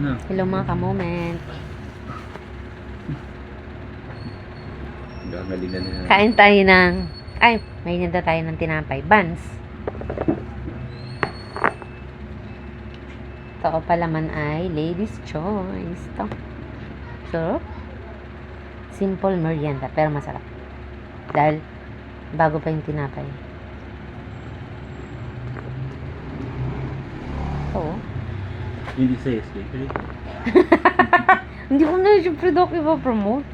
na. Hello mga ka-moment. Gagalingan na. Kain tayo ng... Ay, may nanda tayo ng tinapay. Buns. Ito palaman ay Ladies' Choice. Ito. So, simple merienda, pero masarap. Dahil, bago pa yung tinapay. Ito. Hindi sa bakery. Hindi ko na siyempre Dok ipapromote.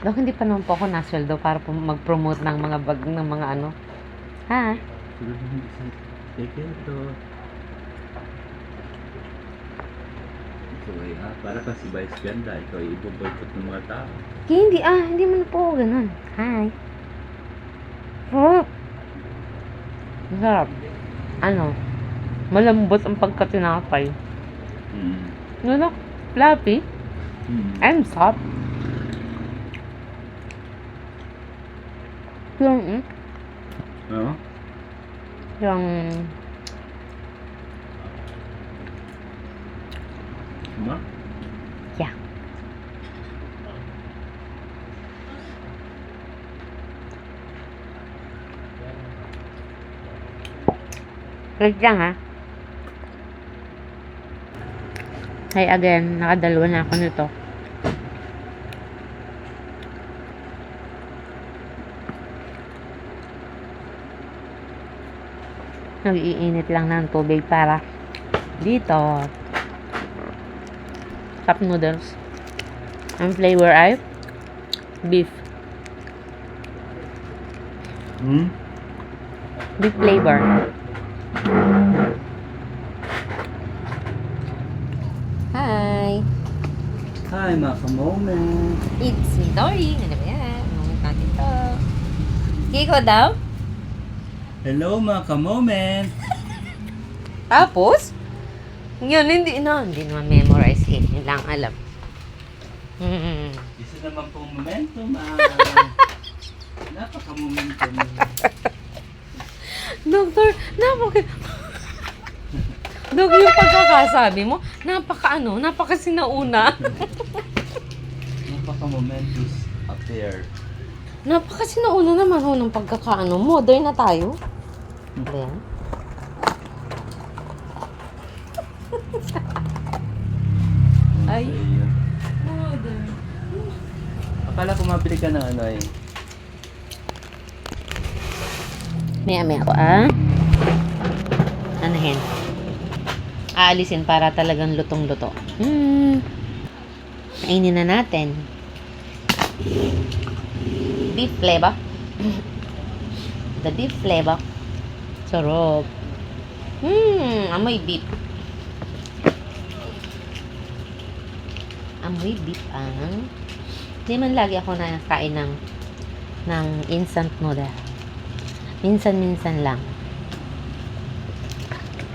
Dok, hindi pa naman po ako nasweldo para po mag-promote ng mga bag ng mga ano. Ha? Siguro hindi sa bakery to. So, para ka si Vice Ganda, ikaw ay iboboycott ng mga tao. Hindi man po ganun. Hi. Oh. Masarap. Ano? Malambot ang pagkatinapay. Ano? Fluffy? And soft. Yung, Oo? yung, Ano? yeah. Wait lang ha. Hi again, nakadalawa na ako nito. Nag-iinit lang ng tubig para dito. Cup noodles. Ang flavor ay beef. Beef flavor. Hi! Hi mga ka-moment. It's me, Dory. Ano ba yan? Moment natin to. Kiko daw? Hello mga ka-moment. Tapos? Yun, hindi naman memorize eh. Yun lang alam. Isa naman pong momentum. Napaka-momentum. Doktor, Dok, yung pagkakasabi mo, napaka-sinauna. Napaka-momentous affair. Napaka-sinauna naman ho ng pagkakaano. Modern na tayo. Ayan. Ay. Modern. Akala ko mabili ka ng ano eh. Maya ako, Anahin. Aalisin para talagang lutong-luto. Kainin na natin. Beef flavor. The beef flavor. Sarap. Amoy beef. Amoy beef ang... Hindi man lagi ako nakain ng instant noodle. Minsan-minsan lang.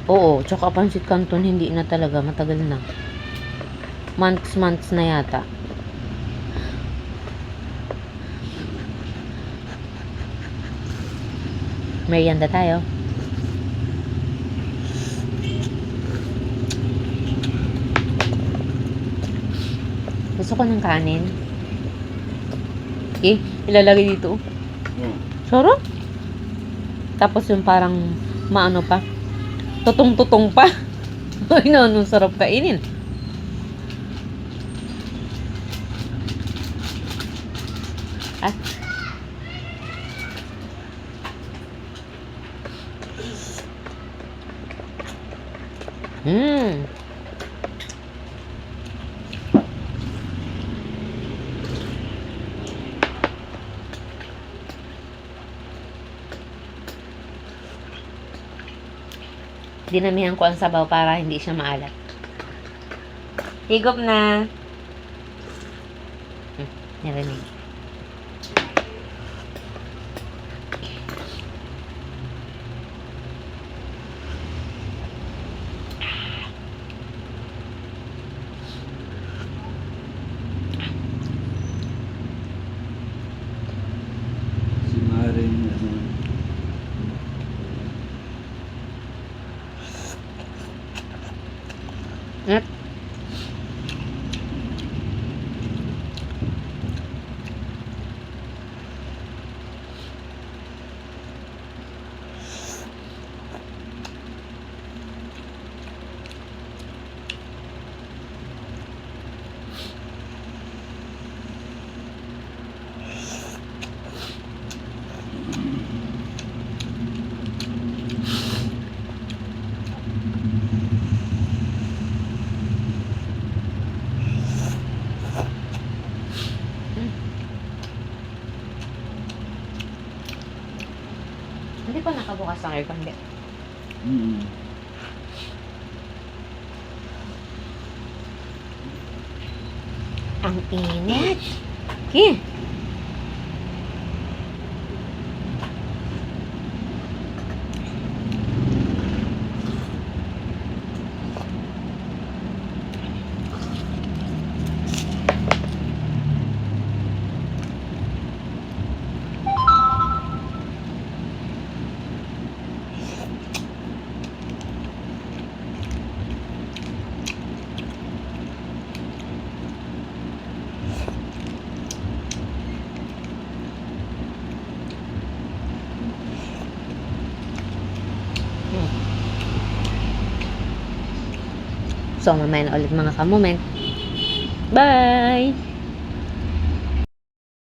Oo, tsaka pansit canton hindi na talaga, matagal na. Months na yata. Merienda tayo. Gusto ko ng kanin. Okay, ilalagay dito. Sarap. Tapos yung parang maano pa. Tutong-tutong pa. Ay, no, sarap kainin. Ah. Dinamihan ko ang sabaw para hindi siya maalat. Higop na. Narinig. Si Maring ano. At hindi pa nakabukas ang aircon. Di. Mm. Ang init. Okay. So, mamaya na ulit mga kamoment. Bye!